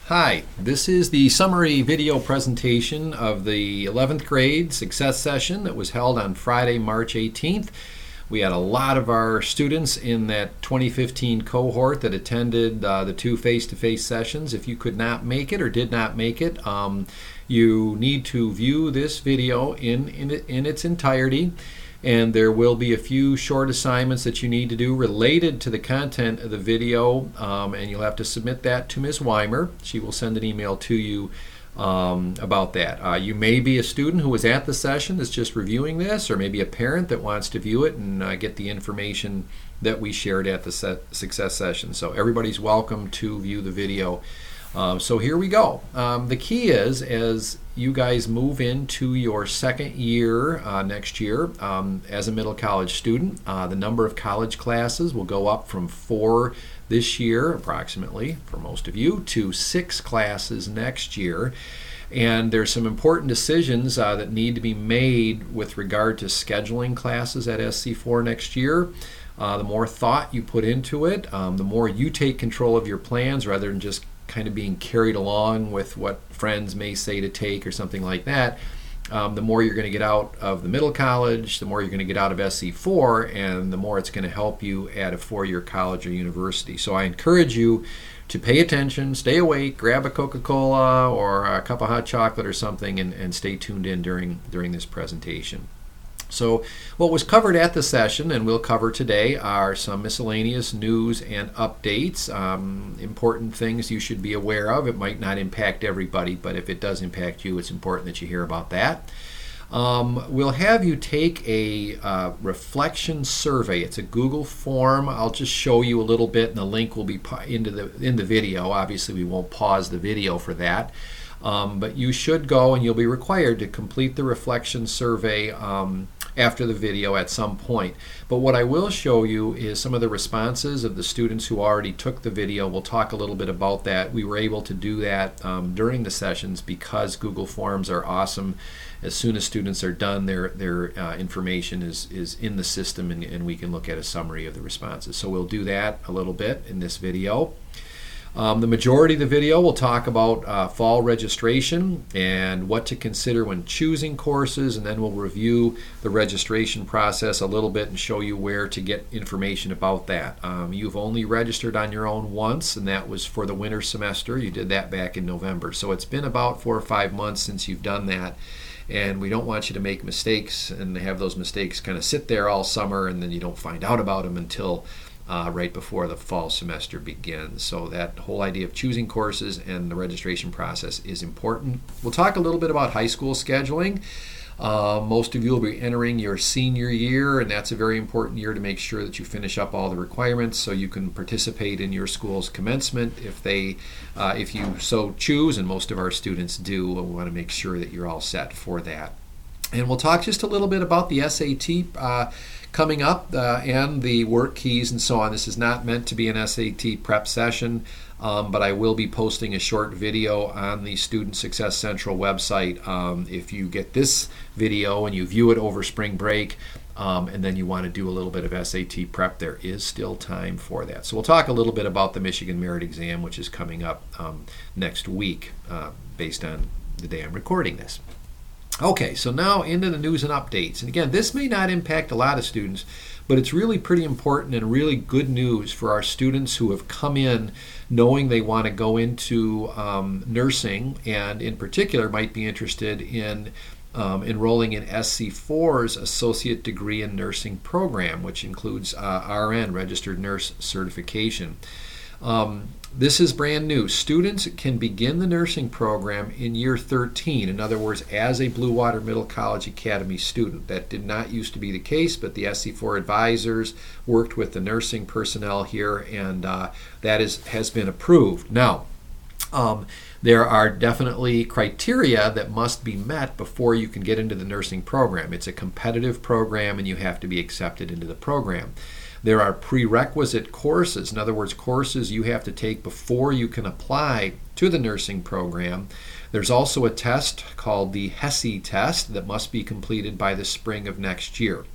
Hi, this is the summary video presentation of the 11th grade success session that was held on Friday, March 18th. We had a lot of our students in that 2015 cohort that attended the two face-to-face sessions. If you could not make it or did not make it, you need to view this video in its entirety. And there will be a few short assignments that you need to do related to the content of the video, and you'll have to submit that to Ms. Weimer. She will send an email to you about that. You may be a student who was at the session that's just reviewing this, or maybe a parent that wants to view it and get the information that we shared at the success session. So everybody's welcome to view the video. So here we go. The key is, as you guys move into your second year next year as a middle college student, the number of college classes will go up from 4 this year, approximately, for most of you, to 6 classes next year. And there's some important decisions that need to be made with regard to scheduling classes at SC4 next year. The more thought you put into it, the more you take control of your plans rather than just kind of being carried along with what friends may say to take or something like that, the more you're going to get out of the middle college, the more you're going to get out of SC4, and the more it's going to help you at a 4-year college or university. So I encourage you to pay attention, stay awake, grab a Coca-Cola or a cup of hot chocolate or something, and stay tuned in during this presentation. So what was covered at the session and we'll cover today are some miscellaneous news and updates, important things you should be aware of. It might not impact everybody, but if it does impact you, it's important that you hear about that. We'll have you take a reflection survey. It's a Google form. I'll just show you a little bit, and the link will be in the video. Obviously, we won't pause the video for that. But you should go and you'll be required to complete the reflection survey after the video at some point. But what I will show you is some of the responses of the students who already took the video. We'll talk a little bit about that. We were able to do that during the sessions because Google Forms are awesome. As soon as students are done, their information is in the system, and we can look at a summary of the responses. So we'll do that a little bit in this video. The majority of the video will talk about fall registration and what to consider when choosing courses, and then we'll review the registration process a little bit and show you where to get information about that. You've only registered on your own once, and that was for the winter semester. You did that back in November. So it's been about 4 or 5 months since you've done that, and we don't want you to make mistakes and have those mistakes kind of sit there all summer and then you don't find out about them until right before the fall semester begins. So that whole idea of choosing courses and the registration process is important. We'll talk a little bit about high school scheduling. Most of you will be entering your senior year, and that's a very important year to make sure that you finish up all the requirements so you can participate in your school's commencement if you so choose, and most of our students do. We want to make sure that you're all set for that. And we'll talk just a little bit about the SAT coming up and the work keys and so on. This is not meant to be an SAT prep session, but I will be posting a short video on the Student Success Central website. If you get this video and you view it over spring break, and then you want to do a little bit of SAT prep, there is still time for that. So we'll talk a little bit about the Michigan Merit Exam, which is coming up next week based on the day I'm recording this. Okay, so now into the news and updates. And again, this may not impact a lot of students, but it's really pretty important and really good news for our students who have come in knowing they want to go into nursing, and in particular might be interested in enrolling in SC4's Associate Degree in Nursing program, which includes RN, Registered Nurse Certification. This is brand new. Students can begin the nursing program in year 13. In other words, as a Blue Water Middle College Academy student. That did not used to be the case, but the SC4 advisors worked with the nursing personnel here, and that has been approved. Now, there are definitely criteria that must be met before you can get into the nursing program. It's a competitive program, and you have to be accepted into the program. There are prerequisite courses, in other words, courses you have to take before you can apply to the nursing program. There's also a test called the HESI test that must be completed by the spring of next year.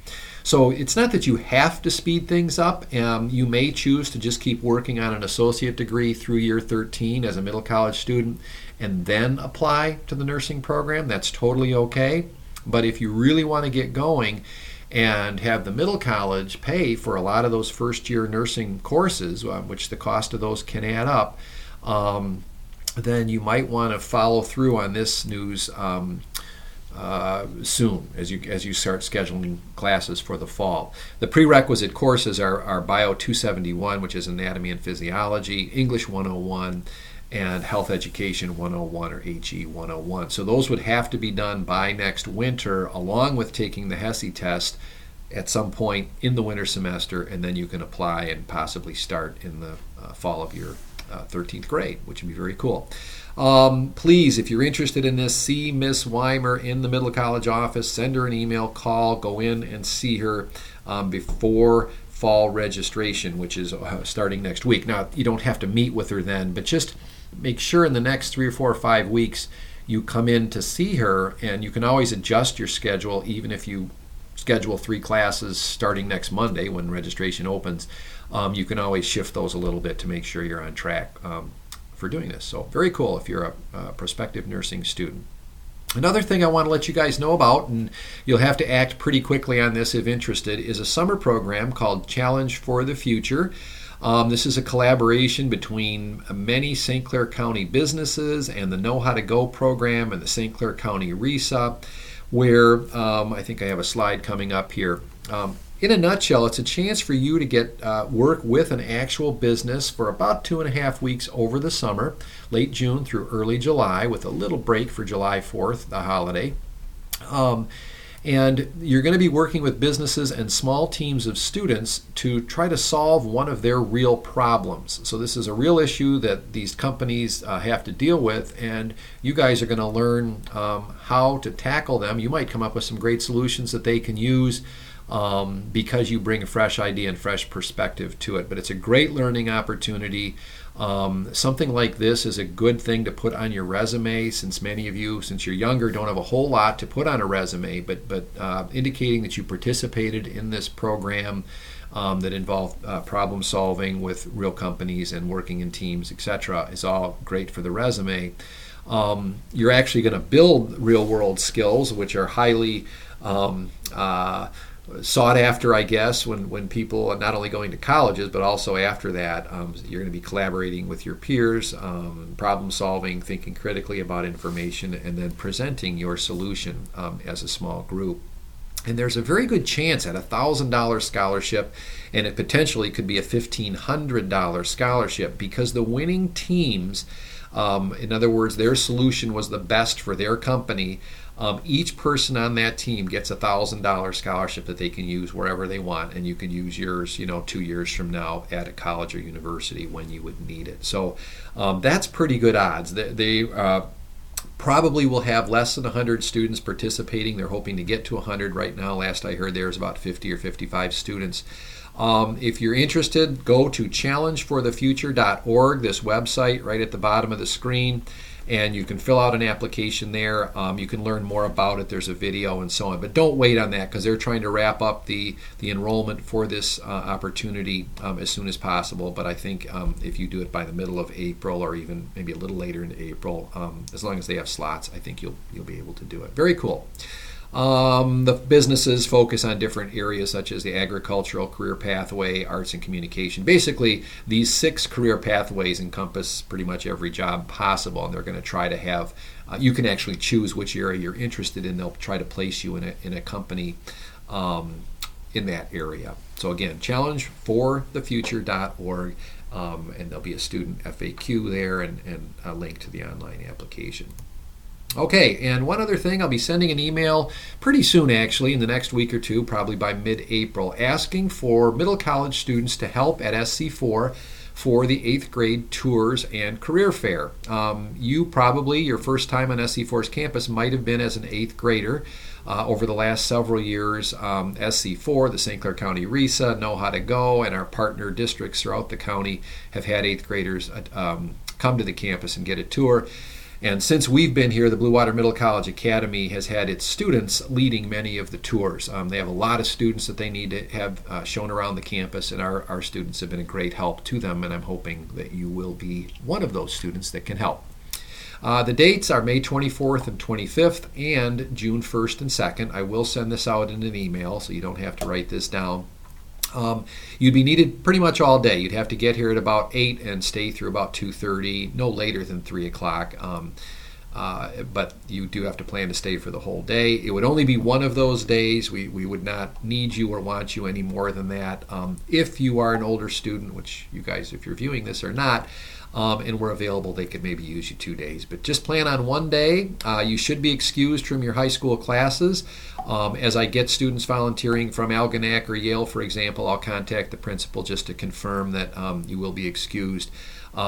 So it's not that you have to speed things up. You may choose to just keep working on an associate degree through year 13 as a middle college student and then apply to the nursing program. That's totally okay. But if you really want to get going and have the middle college pay for a lot of those first year nursing courses, which the cost of those can add up, then you might want to follow through on this news soon as you start scheduling classes for the fall. The prerequisite courses are Bio 271, which is Anatomy and Physiology, English 101, and Health Education 101 or HE 101. So those would have to be done by next winter, along with taking the HESI test at some point in the winter semester, and then you can apply and possibly start in the fall of your 13th grade, which would be very cool. Please, if you're interested in this, see Miss Weimer in the middle college office. Send her an email, call, go in and see her before fall registration, which is starting next week. Now, you don't have to meet with her then, but just make sure in the next 3 or 4 or 5 weeks you come in to see her, and you can always adjust your schedule even if you schedule 3 classes starting next Monday when registration opens. You can always shift those a little bit to make sure you're on track for doing this. So very cool if you're a prospective nursing student. Another thing I want to let you guys know about, and you'll have to act pretty quickly on this if interested, is a summer program called Challenge for the Future. This is a collaboration between many St. Clair County businesses and the Know How to Go program and the St. Clair County RESA, where I think I have a slide coming up here. In a nutshell, it's a chance for you to get work with an actual business for about 2.5 weeks over the summer, late June through early July, with a little break for July 4th, the holiday. And you're going to be working with businesses and small teams of students to try to solve one of their real problems. So this is a real issue that these companies have to deal with, and you guys are going to learn how to tackle them. You might come up with some great solutions that they can use because you bring a fresh idea and fresh perspective to it. But it's a great learning opportunity. Something like this is a good thing to put on your resume, since many of you, since you're younger, don't have a whole lot to put on a resume, but indicating that you participated in this program that involved problem solving with real companies and working in teams, etc., is all great for the resume. You're actually going to build real world skills, which are highly sought after, I guess, when people are not only going to colleges, but also after that. You're going to be collaborating with your peers, problem solving, thinking critically about information, and then presenting your solution as a small group. And there's a very good chance at a $1,000 scholarship, and it potentially could be a $1,500 scholarship, because the winning teams, in other words, their solution was the best for their company. Each person on that team gets a $1,000 scholarship that they can use wherever they want, and you can use yours, 2 years from now at a college or university when you would need it. So that's pretty good odds. They probably will have less than 100 students participating. They're hoping to get to 100 right now. Last I heard, there's about 50 or 55 students. If you're interested, go to challengeforthefuture.org, this website right at the bottom of the screen, and you can fill out an application there. You can learn more about it. There's a video and so on. But don't wait on that, because they're trying to wrap up the enrollment for this opportunity as soon as possible. But I think if you do it by the middle of April, or even maybe a little later into April, as long as they have slots, I think you'll be able to do it. Very cool. The businesses focus on different areas such as the agricultural career pathway, arts and communication. Basically, these 6 career pathways encompass pretty much every job possible, and they're going to try to have, you can actually choose which area you're interested in. They'll try to place you in a company in that area. So again, challengeforthefuture.org, and there'll be a student FAQ there and a link to the online application. Okay, and one other thing, I'll be sending an email pretty soon, actually, in the next week or two, probably by mid-April, asking for middle college students to help at SC4 for the 8th grade tours and career fair. You probably, your first time on SC4's campus might have been as an 8th grader. Over the last several years, SC4, the St. Clair County RESA, Know How to Go, and our partner districts throughout the county have had 8th graders come to the campus and get a tour. And since we've been here, the Blue Water Middle College Academy has had its students leading many of the tours. They have a lot of students that they need to have shown around the campus, and our students have been a great help to them, and I'm hoping that you will be one of those students that can help. The dates are May 24th and 25th and June 1st and 2nd. I will send this out in an email so you don't have to write this down. You'd be needed pretty much all day. You'd have to get here at about 8 and stay through about 2:30, no later than 3 o'clock. But you do have to plan to stay for the whole day. It would only be one of those days. We would not need you or want you any more than that. If you are an older student, which you guys, if you're viewing this, are not, and we're available, they could maybe use you 2 days. But just plan on one day. You should be excused from your high school classes. As I get students volunteering from Algonac or Yale, for example, I'll contact the principal just to confirm that you will be excused.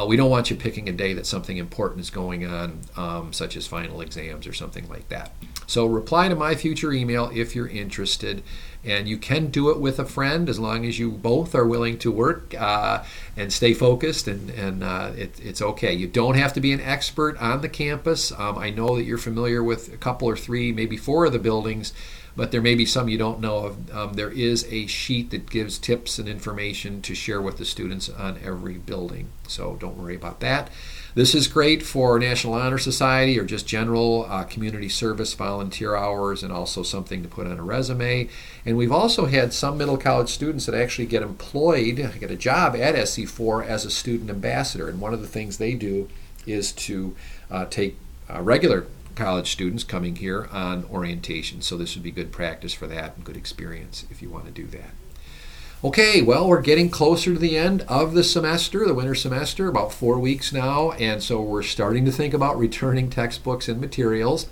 We don't want you picking a day that something important is going on, such as final exams or something like that. So reply to my future email if you're interested, and you can do it with a friend as long as you both are willing to work and stay focused, and it's okay. You don't have to be an expert on the campus. I know that you're familiar with a couple or three, maybe 4 of the buildings, but there may be some you don't know of. There is a sheet that gives tips and information to share with the students on every building, so don't worry about that. This is great for National Honor Society or just general community service volunteer hours, and also something to put on a resume. And we've also had some middle college students that actually get employed, get a job at SC4 as a student ambassador. And one of the things they do is to take regular college students coming here on orientation. So this would be good practice for that and good experience if you want to do that. Okay, well, we're getting closer to the end of the semester, the winter semester, about 4 weeks now, and so we're starting to think about returning textbooks and materials.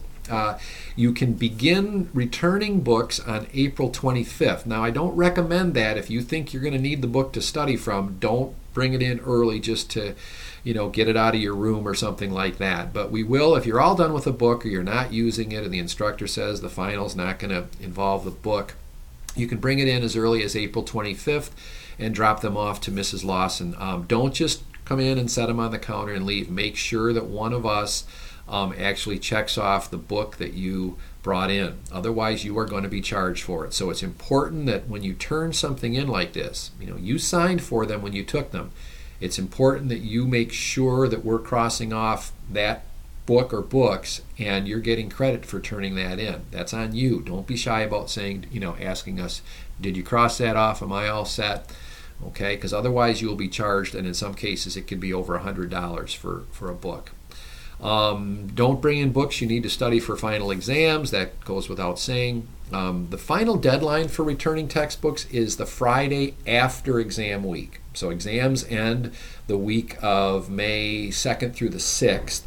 You can begin returning books on April 25th. Now, I don't recommend that. If you think you're going to need the book to study from, don't bring it in early just to, get it out of your room or something like that. But we will, if you're all done with the book or you're not using it and the instructor says the final's not going to involve the book, you can bring it in as early as April 25th and drop them off to Mrs. Lawson. Don't just come in and set them on the counter and leave. Make sure that one of us actually checks off the book that you brought in. Otherwise, you are going to be charged for it. So it's important that when you turn something in like this, you signed for them when you took them. It's important that you make sure that we're crossing off that book or books, and you're getting credit for turning that in. That's on you. Don't be shy about saying, asking us, did you cross that off? Am I all set? Okay, because otherwise you'll be charged, and in some cases it could be over $100 for a book. Don't bring in books you need to study for final exams. That goes without saying. The final deadline for returning textbooks is the Friday after exam week. So exams end the week of May 2nd through the 6th.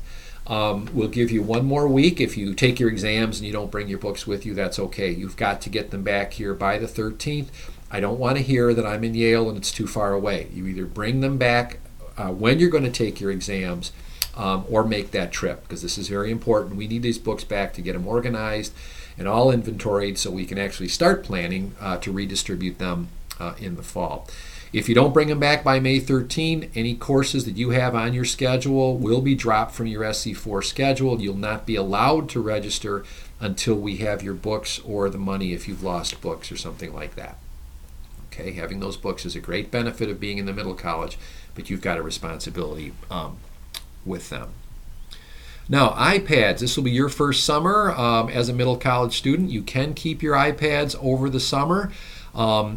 We'll give you one more week. If you take your exams and you don't bring your books with you, that's okay. You've got to get them back here by the 13th. I don't want to hear that I'm in Yale and it's too far away. You either bring them back when you're going to take your exams or make that trip, because this is very important. We need these books back to get them organized and all inventoried so we can actually start planning to redistribute them in the fall. If you don't bring them back by May 13, any courses that you have on your schedule will be dropped from your SC4 schedule. You'll not be allowed to register until we have your books or the money if you've lost books or something like that. Okay, having those books is a great benefit of being in the middle college, but you've got a responsibility with them. Now, iPads. This will be your first summer as a middle college student. You can keep your iPads over the summer.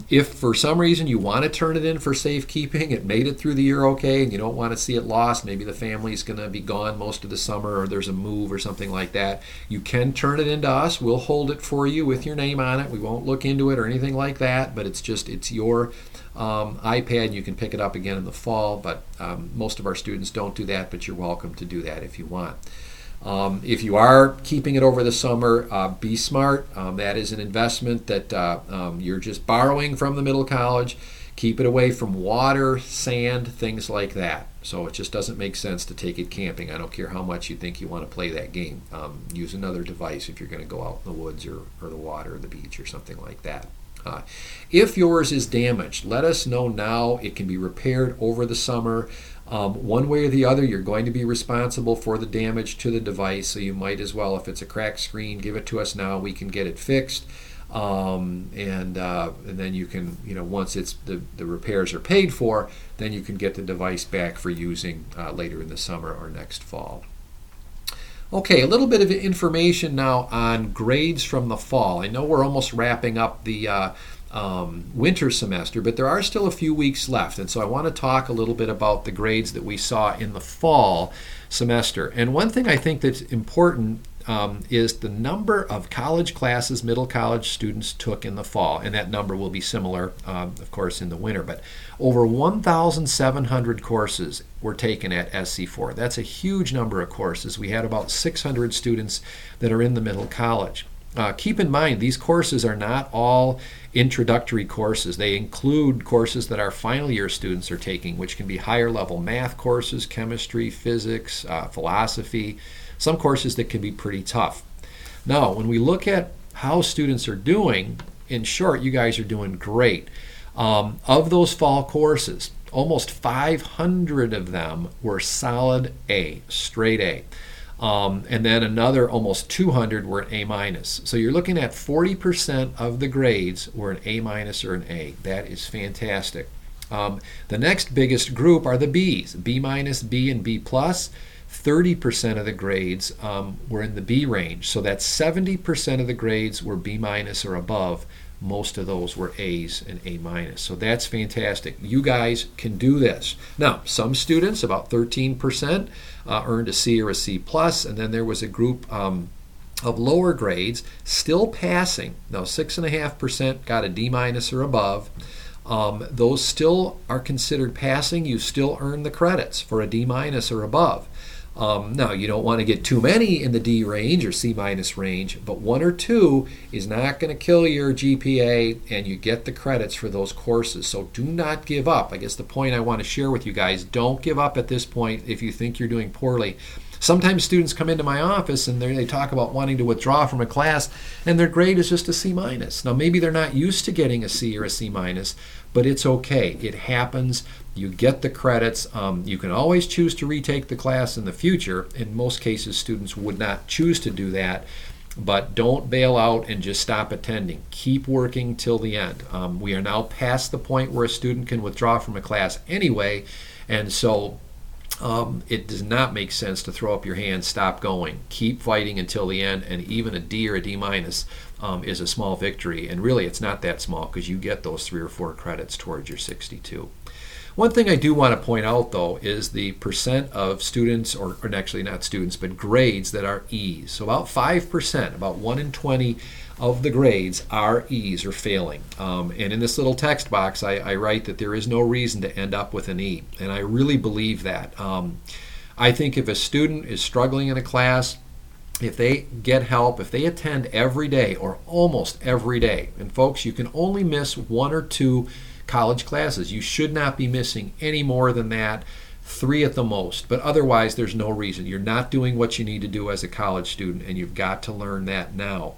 If for some reason you want to turn it in for safekeeping, it made it through the year okay, and you don't want to see it lost, maybe the family's going to be gone most of the summer or there's a move or something like that, you can turn it into us. We'll hold it for you with your name on it. We won't look into it or anything like that, but it's your iPad. You can pick it up again in the fall, but most of our students don't do that, but you're welcome to do that if you want. If you are keeping it over the summer, be smart. That is an investment that you're just borrowing from the middle college. Keep it away from water, sand, things like that. So it just doesn't make sense to take it camping. I don't care how much you think you want to play that game. Use another device if you're going to go out in the woods or the water or the beach or something like that. If yours is damaged, let us know now. It can be repaired over the summer. One way or the other, you're going to be responsible for the damage to the device, so you might as well, if it's a cracked screen, give it to us now. We can get it fixed, and then you can, once it's the repairs are paid for, then you can get the device back for using later in the summer or next fall. Okay, a little bit of information now on grades from the fall. I know we're almost wrapping up the winter semester, but there are still a few weeks left, and so I want to talk a little bit about the grades that we saw in the fall semester. And one thing I think that's important is the number of college classes middle college students took in the fall, and that number will be similar, of course, in the winter. But over 1,700 courses were taken at SC4. That's a huge number of courses. We had about 600 students that are in the middle college. Keep in mind, these courses are not all introductory courses. They include courses that our final year students are taking, which can be higher level math courses, chemistry, physics, philosophy, some courses that can be pretty tough. Now, when we look at how students are doing, in short, you guys are doing great. Of those fall courses, almost 500 of them were solid A, straight A. And then another almost 200 were an A minus. So you're looking at 40% of the grades were an A minus or an A. That is fantastic. The next biggest group are the B's, B minus, B, and B plus. 30% of the grades were in the B range. So that's 70% of the grades were B minus or above. Most of those were A's and A minus. So that's fantastic. You guys can do this. Now, some students, about 13%, earned a C or a C plus, and then there was a group of lower grades still passing. Now, 6.5% got a D minus or above. Those still are considered passing. You still earn the credits for a D minus or above. Now, you don't want to get too many in the D range or C minus range, but 1 or 2 is not going to kill your GPA, and you get the credits for those courses. So do not give up. I guess the point I want to share with you guys, don't give up at this point if you think you're doing poorly. Sometimes students come into my office and they talk about wanting to withdraw from a class, and their grade is just a C minus. Now, maybe they're not used to getting a C or a C minus, but it's okay. It happens. You get the credits. You can always choose to retake the class in the future. In most cases, students would not choose to do that, but don't bail out and just stop attending. Keep working till the end. We are now past the point where a student can withdraw from a class anyway, and so it does not make sense to throw up your hands, stop going. Keep fighting until the end, and even a D or a D minus is a small victory. And really, it's not that small because you get those 3 or 4 credits towards your 62. One thing I do want to point out, though, is the percent of students, or actually not students, but grades that are E's. So about 5%, about 1 in 20 of the grades are E's or failing. And in this little text box, I write that there is no reason to end up with an E. And I really believe that. I think if a student is struggling in a class, if they get help, if they attend every day or almost every day, and folks, you can only miss 1 or 2 college classes. You should not be missing any more than that, 3 at the most. But otherwise, there's no reason. You're not doing what you need to do as a college student, and you've got to learn that now.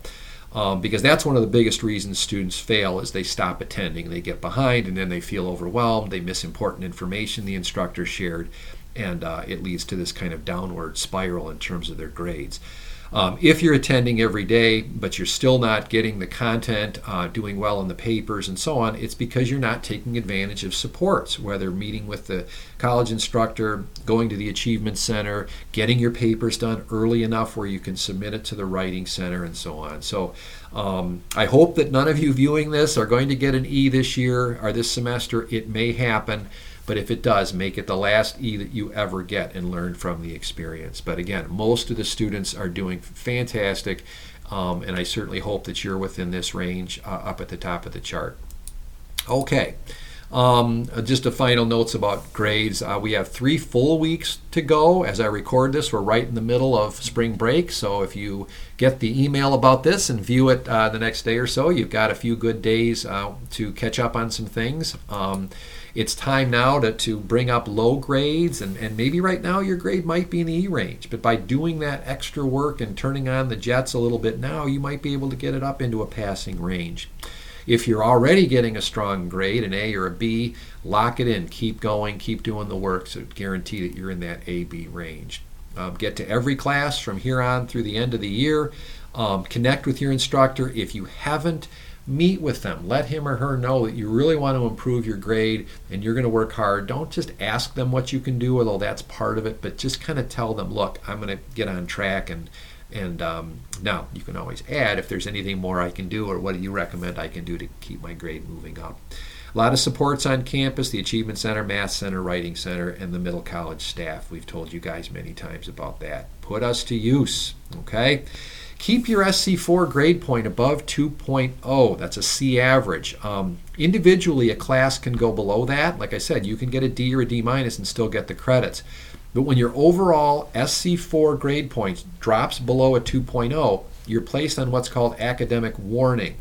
Because that's one of the biggest reasons students fail is they stop attending. They get behind, and then they feel overwhelmed. They miss important information the instructor shared, and it leads to this kind of downward spiral in terms of their grades. If you're attending every day, but you're still not getting the content, doing well in the papers and so on, it's because you're not taking advantage of supports, whether meeting with the college instructor, going to the Achievement Center, getting your papers done early enough where you can submit it to the Writing Center and so on. So I hope that none of you viewing this are going to get an E this year or this semester. It may happen. But if it does, make it the last E that you ever get and learn from the experience. But again, most of the students are doing fantastic, and I certainly hope that you're within this range up at the top of the chart. Okay, just a final notes about grades. We have 3 full weeks to go. As I record this, we're right in the middle of spring break, so if you get the email about this and view it the next day or so, you've got a few good days to catch up on some things. It's time now to bring up low grades, and maybe right now your grade might be in the E range, but by doing that extra work and turning on the jets a little bit now, you might be able to get it up into a passing range. If you're already getting a strong grade, an A or a B, lock it in. Keep going, keep doing the work, so guarantee that you're in that A-B range. Get to every class from here on through the end of the year. Connect with your instructor. If you haven't, meet with them. Let him or her know that you really want to improve your grade and you're going to work hard. Don't just ask them what you can do, although that's part of it, but just kind of tell them, look, I'm going to get on track, and now you can always add if there's anything more I can do, or what do you recommend I can do to keep my grade moving up. A lot of supports on campus, the Achievement Center, Math Center, Writing Center, and the Middle College staff. We've told you guys many times about that. Put us to use, okay? Keep your SC4 grade point above 2.0. That's a C average. Individually, a class can go below that. Like I said, you can get a D or a D minus and still get the credits. But when your overall SC4 grade points drops below a 2.0, you're placed on what's called academic warning.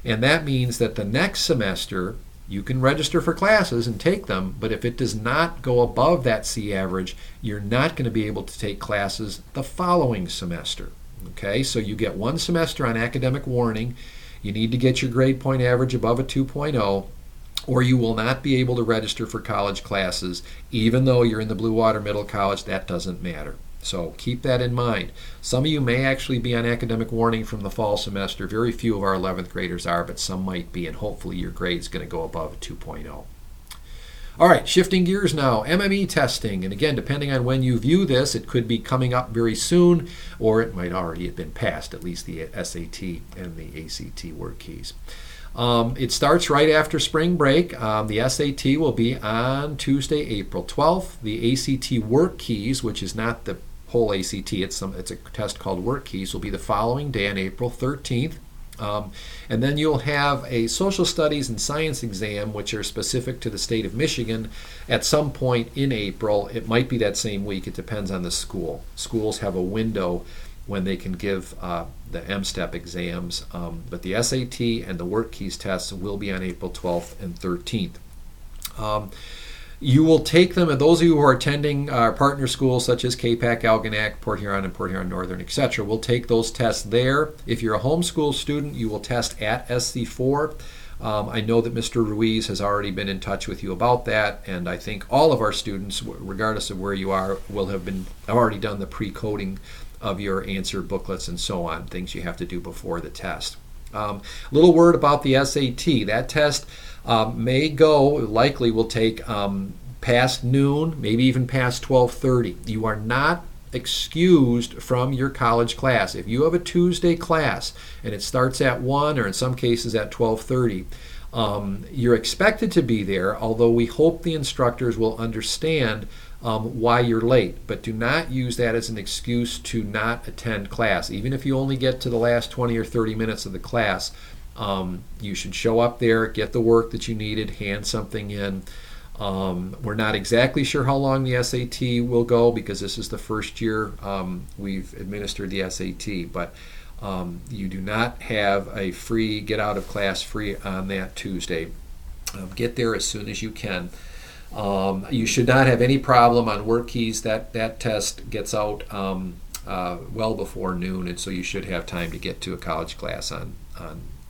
And that means that the next semester, you can register for classes and take them, but if it does not go above that C average, you're not going to be able to take classes the following semester. Okay, so you get one semester on academic warning. You need to get your grade point average above a 2.0, or you will not be able to register for college classes. Even though you're in the Blue Water Middle College, that doesn't matter. So keep that in mind. Some of you may actually be on academic warning from the fall semester. Very few of our 11th graders are, but some might be, and hopefully your grade's going to go above a 2.0. All right, shifting gears now, MME testing. And again, depending on when you view this, it could be coming up very soon, or it might already have been passed, at least the SAT and the ACT word keys. It starts right after spring break. The SAT will be on Tuesday, April 12th. The ACT work keys, which is not the whole ACT, it's a test called work keys, will be the following day on April 13th. And then you'll have a social studies and science exam, which are specific to the state of Michigan, at some point in April. It might be that same week. It depends on the school. Schools have a window when they can give the M-STEP exams, but the SAT and the work keys tests will be on April 12th and 13th. You will take them, and those of you who are attending our partner schools such as KPAC, Algonac, Port Huron, and Port Huron Northern, etc., will take those tests there. If you're a homeschool student, you will test at SC4. I know that Mr. Ruiz has already been in touch with you about that, and I think all of our students, regardless of where you are, will have already done the pre-coding of your answer booklets and so on, things you have to do before the test. Little word about the SAT. That test likely will take past noon, maybe even past 12:30. You are not excused from your college class. If you have a Tuesday class and it starts at 1 or in some cases at 12:30, you're expected to be there, although we hope the instructors will understand why you're late. But do not use that as an excuse to not attend class. Even if you only get to the last 20 or 30 minutes of the class, you should show up there, get the work that you needed, hand something in. We're not exactly sure how long the SAT will go because this is the first year we've administered the SAT, but you do not have a free get out of class free on that Tuesday. Get there as soon as you can. You should not have any problem on work keys. That test gets out well before noon, and so you should have time to get to a college class on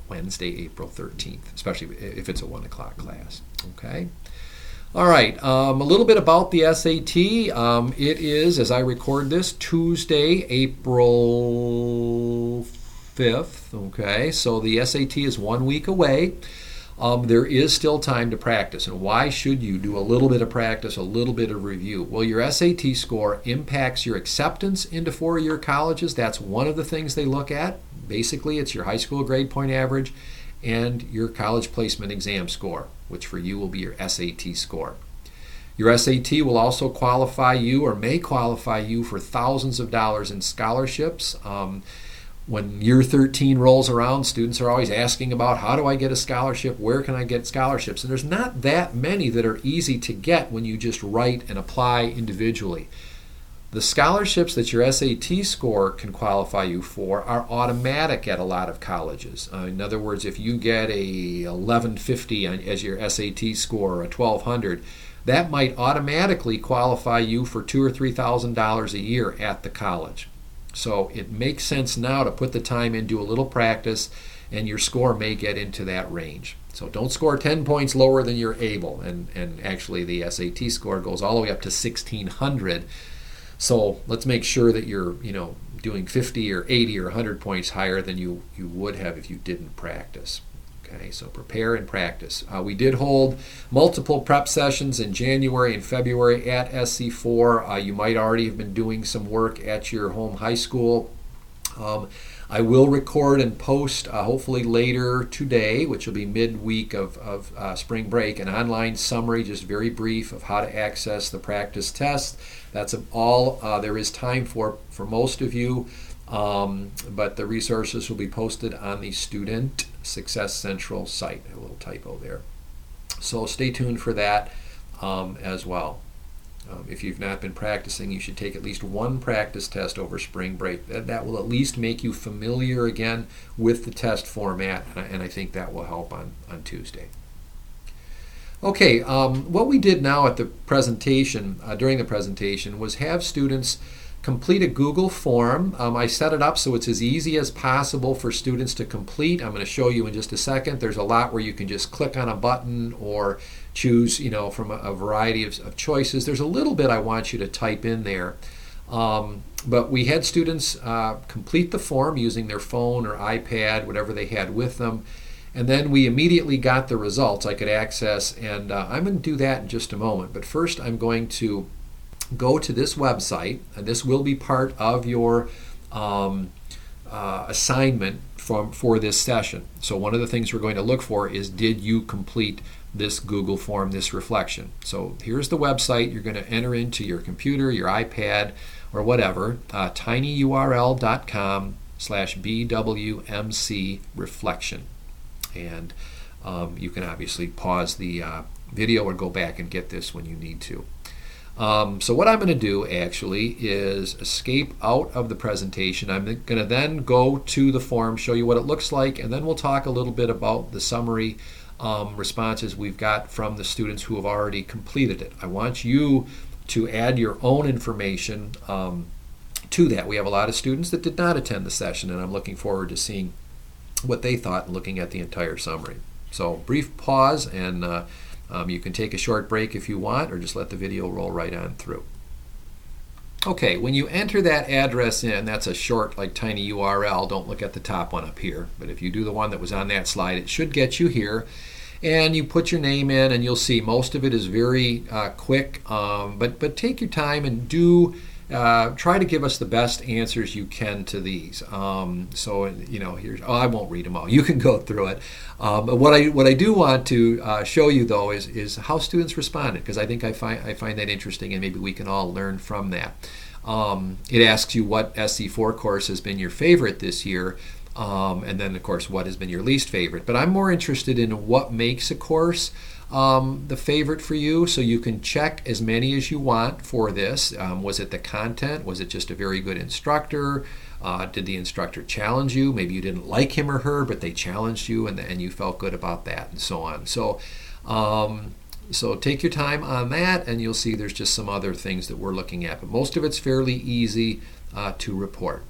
Wednesday, April 13th, especially if it's a 1 o'clock class. Okay. All right. A little bit about the SAT. It is, as I record this, Tuesday, April 5th. Okay. So the SAT is 1 week away. There is still time to practice. And why should you do a little bit of practice, a little bit of review? Well, your SAT score impacts your acceptance into four-year colleges. That's one of the things they look at. Basically, it's your high school grade point average and your college placement exam score, which for you will be your SAT score. Your SAT will also qualify you or may qualify you for thousands of dollars in scholarships. When year 13 rolls around, students are always asking about how do I get a scholarship, where can I get scholarships? And there's not that many that are easy to get when you just write and apply individually. The scholarships that your SAT score can qualify you for are automatic at a lot of colleges. In other words, if you get a 1150 as your SAT score or a 1200, that might automatically qualify you for $2,000 or $3,000 a year at the college. So it makes sense now to put the time in, do a little practice, and your score may get into that range. So don't score 10 points lower than you're able. And actually the SAT score goes all the way up to 1600. So let's make sure that you're, doing 50 or 80 or 100 points higher than you would have if you didn't practice. Okay, so prepare and practice. We did hold multiple prep sessions in January and February at SC4. You might already have been doing some work at your home high school. I will record and post, hopefully later today, which will be midweek of spring break, an online summary, just very brief, of how to access the practice test. That's all there is time for most of you, but the resources will be posted on the Student Success Central site. A little typo there. So stay tuned for that as well. If you've not been practicing, you should take at least one practice test over spring break. That will at least make you familiar again with the test format, and I think that will help on Tuesday. Okay, what we did now at the presentation, during the presentation, was have students complete a Google form. I set it up so it's as easy as possible for students to complete. I'm going to show you in just a second. There's a lot where you can just click on a button or choose, from a variety of choices. There's a little bit I want you to type in there. But we had students complete the form using their phone or iPad, whatever they had with them. And then we immediately got the results I could access. And I'm going to do that in just a moment. But first I'm going to go to this website, and this will be part of your assignment for this session. So one of the things we're going to look for is, did you complete this Google form, this reflection? So here's the website. You're going to enter into your computer, your iPad, or whatever, tinyurl.com/BWMC reflection. And you can obviously pause the video or go back and get this when you need to. So what I'm going to do actually is escape out of the presentation. I'm going to then go to the form, show you what it looks like, and then we'll talk a little bit about the summary responses we've got from the students who have already completed it. I want you to add your own information to that. We have a lot of students that did not attend the session, and I'm looking forward to seeing what they thought and looking at the entire summary. So brief pause, and you can take a short break if you want, or just let the video roll right on through. Okay, when you enter that address in, that's a short, like tiny URL. Don't look at the top one up here. But if you do the one that was on that slide, it should get you here. And you put your name in, and you'll see most of it is very quick. But take your time and do try to give us the best answers you can to these. So here's, I won't read them all. You can go through it. But what I do want to show you though is how students responded, because I think I find that interesting, and maybe we can all learn from that. It asks you what SC4 course has been your favorite this year, and then of course what has been your least favorite. But I'm more interested in what makes a course the favorite for you, so you can check as many as you want for this. Was it the content? Was it just a very good instructor? Did the instructor challenge you? Maybe you didn't like him or her, but they challenged you, and you felt good about that, and so on. So take your time on that, and you'll see there's just some other things that we're looking at. But most of it's fairly easy to report.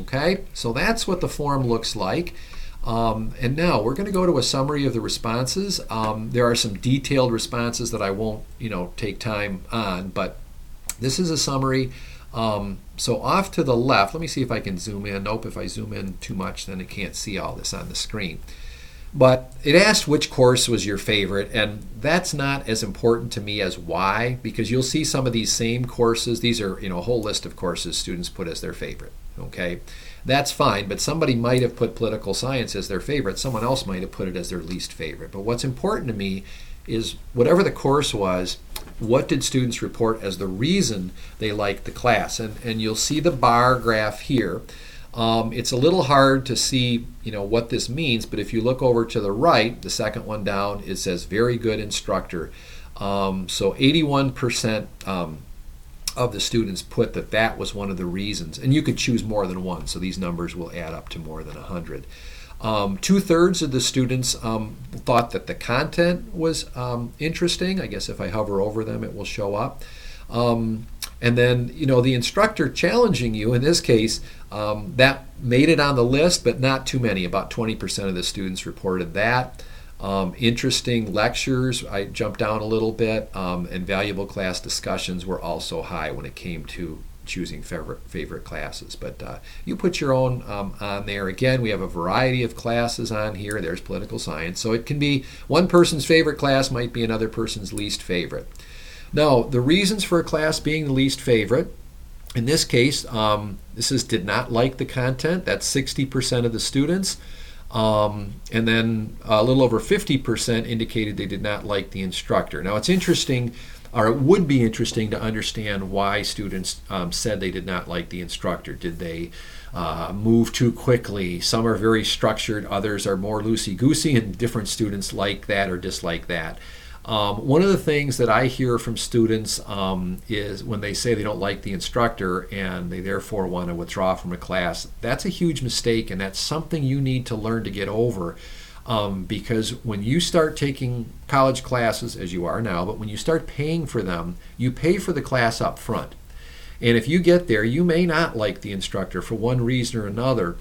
Okay, so that's what the form looks like. And now we're going to go to a summary of the responses. There are some detailed responses that I won't, take time on, but this is a summary. So off to the left, let me see if I can zoom in. Nope, if I zoom in too much, then it can't see all this on the screen. But it asked which course was your favorite, and that's not as important to me as why, because you'll see some of these same courses. These are, a whole list of courses students put as their favorite. Okay, that's fine, but somebody might have put political science as their favorite. Someone else might have put it as their least favorite. But what's important to me is whatever the course was, what did students report as the reason they liked the class? And you'll see the bar graph here. It's a little hard to see, what this means, but if you look over to the right, the second one down, it says very good instructor. So 81% of the students put that was one of the reasons, and you could choose more than one, so these numbers will add up to more than 100. 2/3 of the students thought that the content was interesting. I guess if I hover over them, it will show up. And then, the instructor challenging you, in this case, that made it on the list, but not too many. About 20% of the students reported that. Interesting lectures, I jumped down a little bit, and valuable class discussions were also high when it came to choosing favorite classes. But you put your own on there. Again, we have a variety of classes on here. There's political science. So it can be one person's favorite class might be another person's least favorite. Now, the reasons for a class being the least favorite, in this case, this is did not like the content. That's 60% of the students. And then a little over 50% indicated they did not like the instructor. Now, it's interesting, or it would be interesting to understand why students said they did not like the instructor. Did they move too quickly? Some are very structured, others are more loosey-goosey, and different students like that or dislike that. One of the things that I hear from students is when they say they don't like the instructor and they therefore want to withdraw from a class. That's a huge mistake, and that's something you need to learn to get over, because when you start taking college classes, as you are now, but when you start paying for them, you pay for the class up front. And if you get there, you may not like the instructor for one reason or another.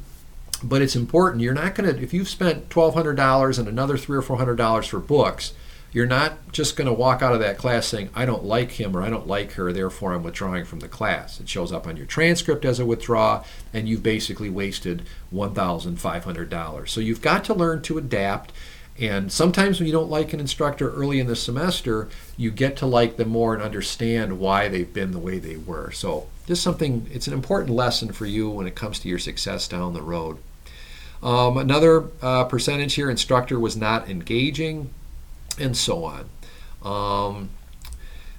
But it's important. You're not going to, if you've spent $1,200 and another $300 or $400 for books, you're not just going to walk out of that class saying, I don't like him or I don't like her, therefore I'm withdrawing from the class. It shows up on your transcript as a withdraw, and you've basically wasted $1,500. So you've got to learn to adapt. And sometimes when you don't like an instructor early in the semester, you get to like them more and understand why they've been the way they were. So just something, it's an important lesson for you when it comes to your success down the road. Another percentage here, instructor was not engaging, and so on.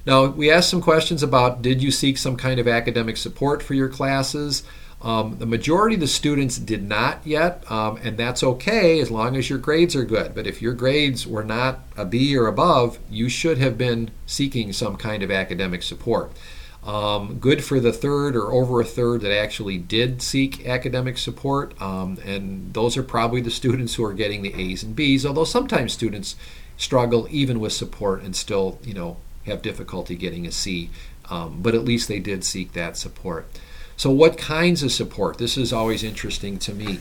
Now, we asked some questions about, did you seek some kind of academic support for your classes? The majority of the students did not yet, and that's okay as long as your grades are good. But if your grades were not a B or above, you should have been seeking some kind of academic support. Good for the third or over a third that actually did seek academic support, and those are probably the students who are getting the A's and B's, although sometimes students struggle even with support and still, have difficulty getting a C, but at least they did seek that support. So what kinds of support? This is always interesting to me.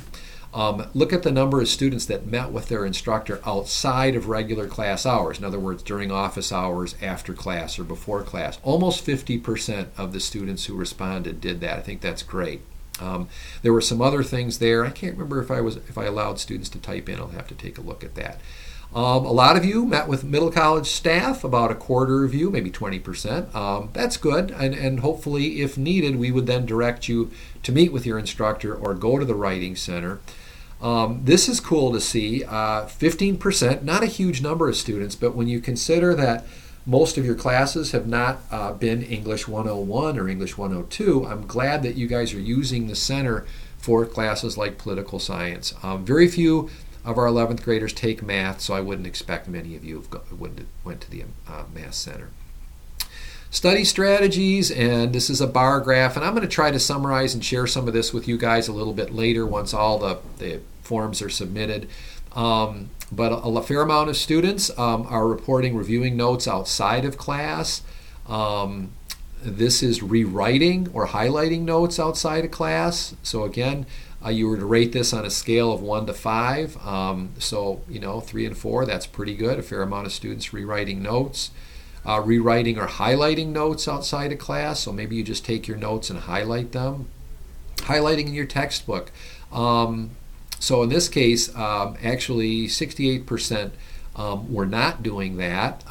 Look at the number of students that met with their instructor outside of regular class hours. In other words, during office hours, after class, or before class. Almost 50% of the students who responded did that. I think that's great. There were some other things there. I can't remember if I allowed students to type in. I'll have to take a look at that. A lot of you met with middle college staff, about a quarter of you, maybe 20%. That's good, and hopefully, if needed, we would then direct you to meet with your instructor or go to the Writing Center. This is cool to see. 15%, not a huge number of students, but when you consider that most of your classes have not been English 101 or English 102, I'm glad that you guys are using the center for classes like political science. Very few of our 11th graders take math, so I wouldn't expect many of you went to the math center. Study strategies, and this is a bar graph, and I'm going to try to summarize and share some of this with you guys a little bit later once all the forms are submitted. But a fair amount of students are reporting reviewing notes outside of class. This is rewriting or highlighting notes outside of class. So again, you were to rate this on a scale of 1 to 5. So 3 and 4, that's pretty good. A fair amount of students rewriting notes. Rewriting or highlighting notes outside of class. So maybe you just take your notes and highlight them. Highlighting in your textbook. So in this case, actually 68% were not doing that.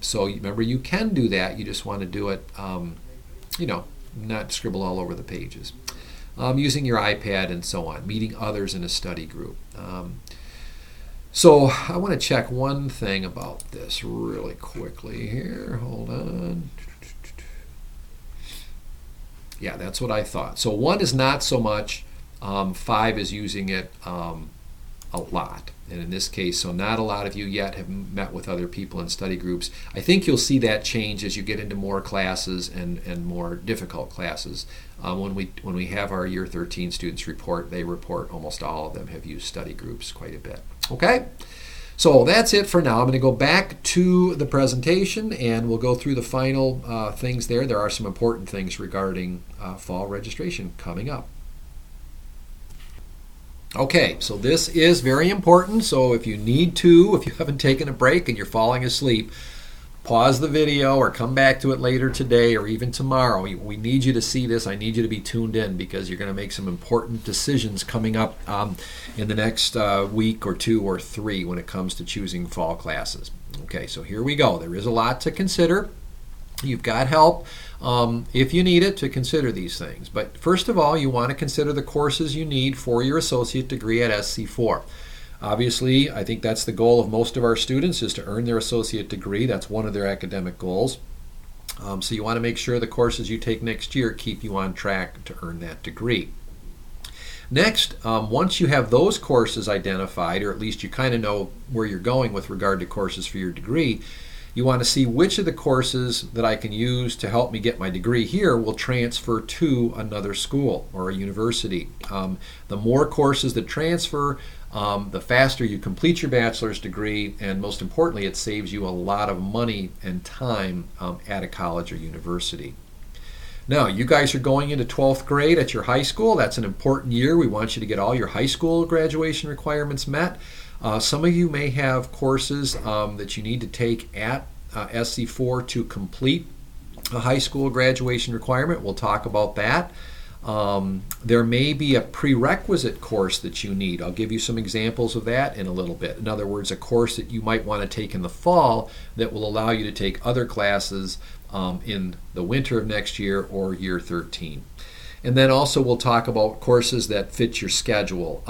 So remember, you can do that. You just want to do it, not scribble all over the pages. Using your iPad and so on. Meeting others in a study group. So I want to check one thing about this really quickly here. Hold on. Yeah, that's what I thought. So 1 is not so much. 5 is using it a lot. And in this case, so not a lot of you yet have met with other people in study groups. I think you'll see that change as you get into more classes and more difficult classes. When we have our Year 13 students report, they report almost all of them have used study groups quite a bit. Okay? So that's it for now. I'm going to go back to the presentation and we'll go through the final things there. There are some important things regarding fall registration coming up. Okay, so this is very important. So if you haven't taken a break and you're falling asleep, pause the video or come back to it later today or even tomorrow. We need you to see this. I need you to be tuned in because you're going to make some important decisions coming up in the next week or 2 or 3 when it comes to choosing fall classes. Okay, so here we go. There is a lot to consider. You've got help if you need it to consider these things. But first of all, you want to consider the courses you need for your associate degree at SC4. Obviously, I think that's the goal of most of our students, is to earn their associate degree. That's one of their academic goals. So you want to make sure the courses you take next year keep you on track to earn that degree. Next, once you have those courses identified, or at least you kind of know where you're going with regard to courses for your degree, you want to see which of the courses that I can use to help me get my degree here will transfer to another school or a university. The more courses that transfer, the faster you complete your bachelor's degree, and most importantly, it saves you a lot of money and time at a college or university. Now, you guys are going into 12th grade at your high school. That's an important year. We want you to get all your high school graduation requirements met. Some of you may have courses that you need to take at SC4 to complete a high school graduation requirement. We'll talk about that. There may be a prerequisite course that you need. I'll give you some examples of that in a little bit. In other words, a course that you might want to take in the fall that will allow you to take other classes in the winter of next year or year 13. And then also we'll talk about courses that fit your schedule.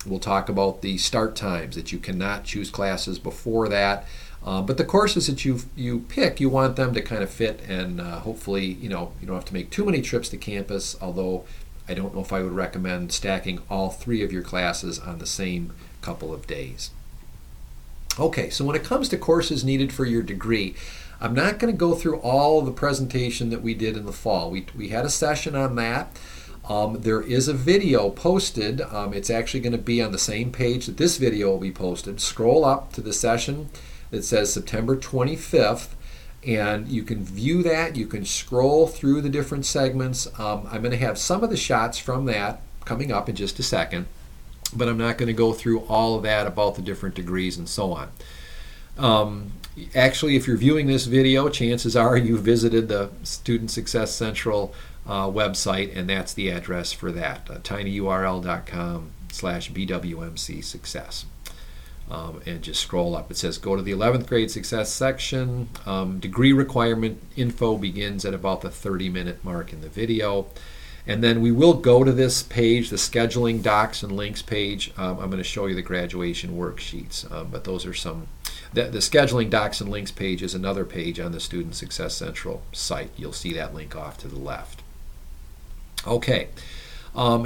We'll talk about the start times, that you cannot choose classes before that. But the courses that you pick, you want them to kind of fit, and hopefully, you don't have to make too many trips to campus, although I don't know if I would recommend stacking all 3 of your classes on the same couple of days. Okay, so when it comes to courses needed for your degree, I'm not going to go through all the presentation that we did in the fall. We had a session on that. There is a video posted. It's actually going to be on the same page that this video will be posted. Scroll up to the session that says September 25th, and you can view that. You can scroll through the different segments. I'm going to have some of the shots from that coming up in just a second, but I'm not going to go through all of that about the different degrees and so on. Actually, if you're viewing this video, chances are you visited the Student Success Central website, and that's the address for that, tinyurl.com/BWMC Success. And just scroll up. It says go to the 11th grade success section. Degree requirement info begins at about the 30-minute mark in the video. And then we will go to this page, the scheduling docs and links page. I'm going to show you the graduation worksheets, but those are some. The scheduling docs and links page is another page on the Student Success Central site. You'll see that link off to the left. Okay.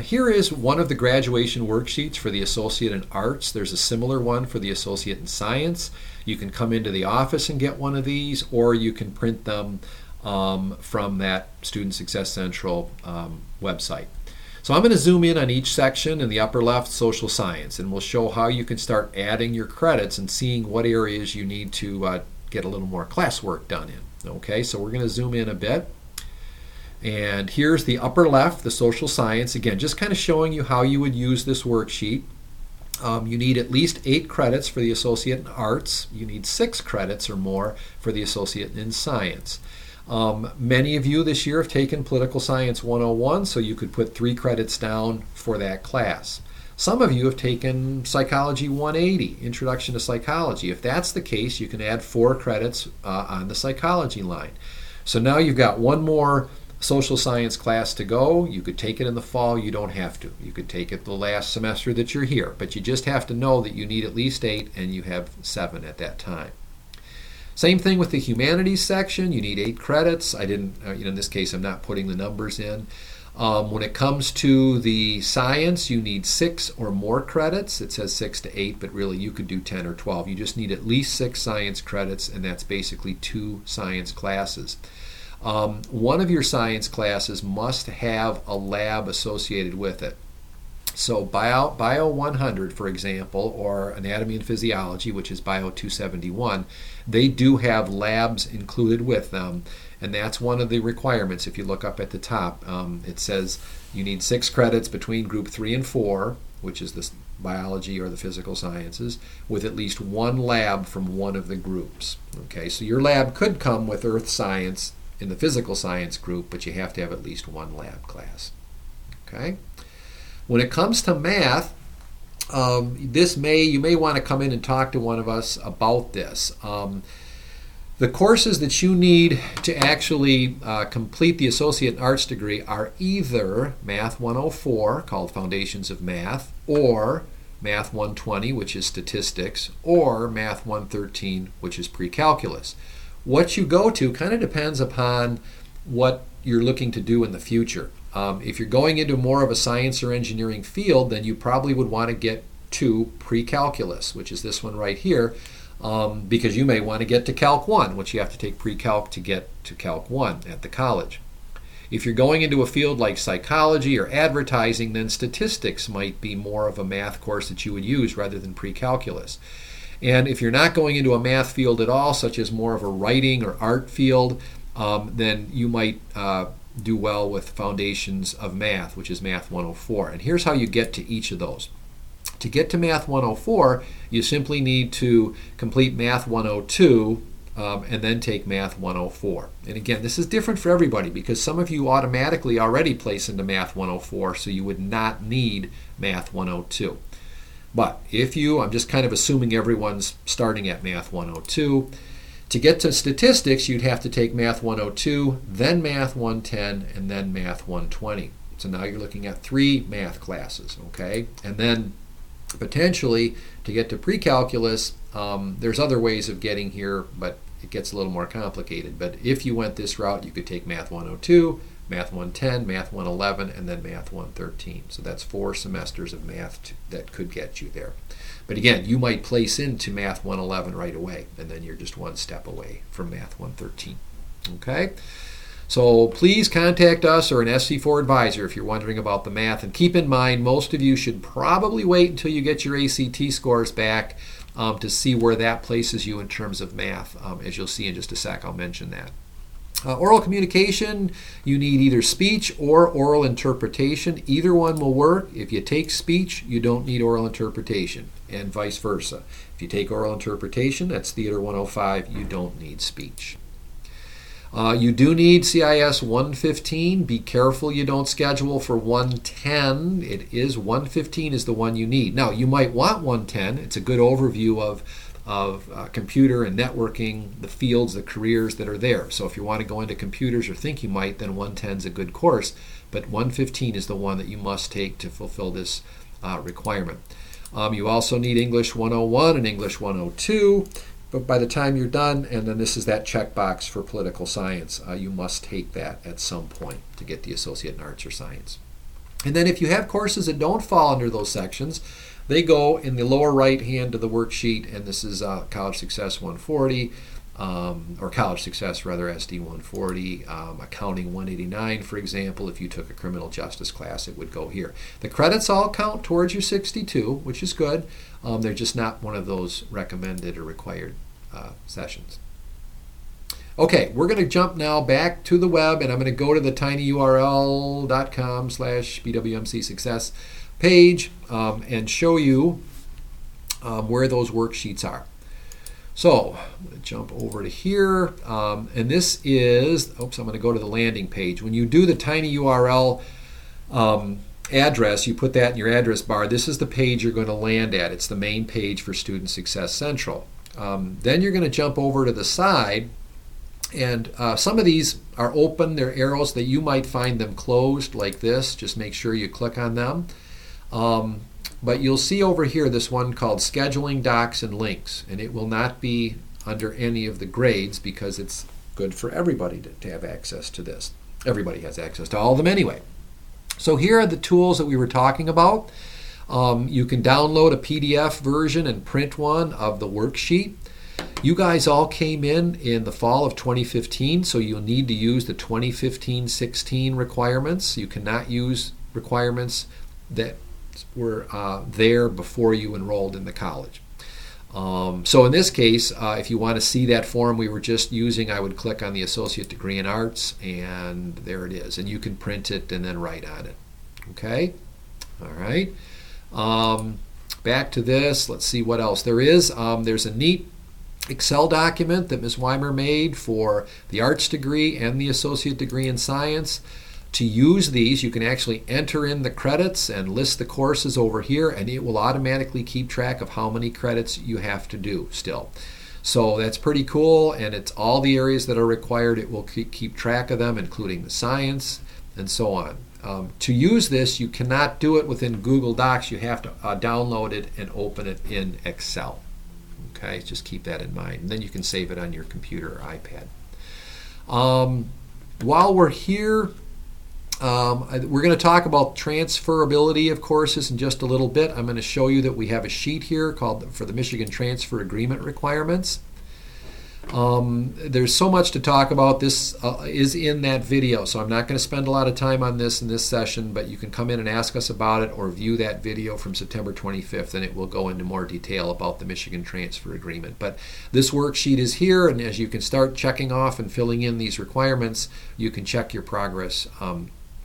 Here is one of the graduation worksheets for the Associate in Arts. There's a similar one for the Associate in Science. You can come into the office and get one of these, or you can print them from that Student Success Central website. So I'm going to zoom in on each section. In the upper left, social science, and we'll show how you can start adding your credits and seeing what areas you need to get a little more classwork done in. Okay, so we're going to zoom in a bit. And here's the upper left, the social science. Again, just kind of showing you how you would use this worksheet. You need at least 8 credits for the Associate in Arts. You need 6 credits or more for the Associate in Science. Many of you this year have taken Political Science 101, so you could put 3 credits down for that class. Some of you have taken Psychology 180, Introduction to Psychology. If that's the case, you can add 4 credits on the psychology line. So now you've got one more social science class to go. You could take it in the fall. You don't have to. You could take it the last semester that you're here, but you just have to know that you need at least 8 and you have 7 at that time. Same thing with the humanities section. You need 8 credits. I didn't, in this case, I'm not putting the numbers in. When it comes to the science, you need 6 or more credits. It says 6 to 8, but really you could do 10 or 12. You just need at least 6 science credits, and that's basically 2 science classes. One of your science classes must have a lab associated with it. So Bio 100, for example, or Anatomy and Physiology, which is Bio 271, they do have labs included with them, and that's one of the requirements. If you look up at the top, it says you need 6 credits between group 3 and 4, which is the biology or the physical sciences, with at least 1 lab from one of the groups. Okay, so your lab could come with earth science in the physical science group, but you have to have at least 1 lab class. Okay. When it comes to math, you may want to come in and talk to one of us about this. The courses that you need to actually complete the Associate in Arts degree are either Math 104, called Foundations of Math, or Math 120, which is Statistics, or Math 113, which is Pre-Calculus. What you go to kind of depends upon what you're looking to do in the future. If you're going into more of a science or engineering field, then you probably would want to get to Pre-Calculus, which is this one right here, because you may want to get to Calc 1, which you have to take Pre-Calc to get to Calc 1 at the college. If you're going into a field like psychology or advertising, then statistics might be more of a math course that you would use rather than Pre-Calculus. And if you're not going into a math field at all, such as more of a writing or art field, then you might do well with Foundations of Math, which is Math 104. And here's how you get to each of those. To get to Math 104, you simply need to complete Math 102 and then take Math 104. And again, this is different for everybody because some of you automatically already place into Math 104, so you would not need Math 102. But if I'm just kind of assuming everyone's starting at Math 102. To get to statistics, you'd have to take Math 102, then Math 110, and then Math 120. So now you're looking at 3 math classes, okay? And then potentially to get to Pre-Calculus, there's other ways of getting here, but it gets a little more complicated. But if you went this route, you could take Math 102, Math 110, Math 111, and then Math 113. So that's 4 semesters of math that could get you there. But again, you might place into Math 111 right away, and then you're just 1 step away from Math 113. Okay? So please contact us or an SC4 advisor if you're wondering about the math. And keep in mind, most of you should probably wait until you get your ACT scores back to see where that places you in terms of math. As you'll see in just a sec, I'll mention that. Oral communication, you need either speech or oral interpretation. Either one will work. If you take speech, you don't need oral interpretation, and vice versa. If you take oral interpretation, that's Theater 105, you don't need speech. You do need CIS 115. Be careful you don't schedule for 110. It is 115 is the one you need. Now, you might want 110. It's a good overview of computer and networking, the fields, the careers that are there. So if you want to go into computers or think you might, then 110 is a good course. But 115 is the one that you must take to fulfill this requirement. You also need English 101 and English 102. But by the time you're done, and then this is that checkbox for political science, you must take that at some point to get the Associate in Arts or Science. And then if you have courses that don't fall under those sections, they go in the lower right hand of the worksheet, and this is College Success 140, or College Success rather, SD 140, Accounting 189, for example. If you took a criminal justice class, it would go here. The credits all count towards your 62, which is good. They're just not one of those recommended or required sessions. Okay, we're going to jump now back to the web, and I'm going to go to the tinyurl.com/BWMC Success page and show you where those worksheets are. So I'm going to jump over to here, and this is, I'm going to go to the landing page. When you do the tinyurl address, you put that in your address bar. This is the page you're going to land at. It's the main page for Student Success Central. Then you're going to jump over to the side, and some of these are open. They're arrows that you might find them closed like this. Just make sure you click on them. But you'll see over here this one called Scheduling Docs and Links, and it will not be under any of the grades because it's good for everybody to have access to this. Everybody has access to all of them anyway. So here are the tools that we were talking about. You can download a PDF version and print one of the worksheet. You guys all came in the fall of 2015, so you'll need to use the 2015-16 requirements. You cannot use requirements that were there before you enrolled in the college. So in this case, if you want to see that form we were just using, I would click on the Associate Degree in Arts, and there it is. And you can print it and then write on it. Okay? All right. Back to this. Let's see what else there is. There's a neat Excel document that Ms. Weimer made for the arts degree and the associate degree in science. To use these, you can actually enter in the credits and list the courses over here, and it will automatically keep track of how many credits you have to do still. So that's pretty cool, and it's all the areas that are required. It will keep track of them, including the science and so on. To use this, you cannot do it within Google Docs. You have to download it and open it in Excel. Okay, just keep that in mind. And then you can save it on your computer or iPad. While we're here, we're going to talk about transferability of courses in just a little bit. I'm going to show you that we have a sheet here called for the Michigan Transfer Agreement requirements. There's so much to talk about. This is in that video, so I'm not going to spend a lot of time on this in this session, but you can come in and ask us about it or view that video from September 25th, and it will go into more detail about the Michigan Transfer Agreement. But this worksheet is here, and as you can start checking off and filling in these requirements, you can check your progress